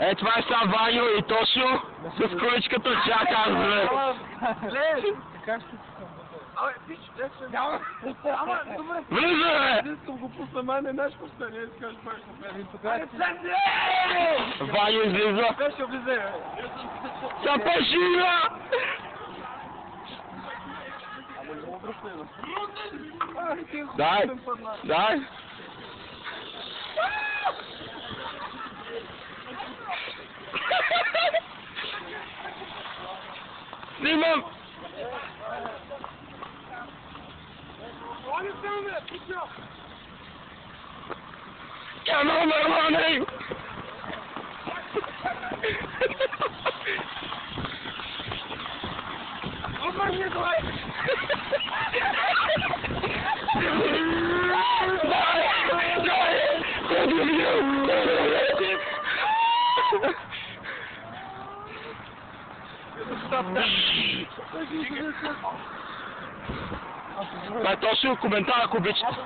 Е, това е сам Ваню и Тошо с количката чака, бе. Така ще пускам. Абе, пич, няма. Ама, добре. Влиза, бе! Не искам го пусна, не знаеш какво ще не искаш пак на мен. Ваню излиза. Беше влезе, бе. Запашина! Ама не му обръщай, бе. Дай, дай. Снимам! Cameraman! Това е точно коментар, ако обичате.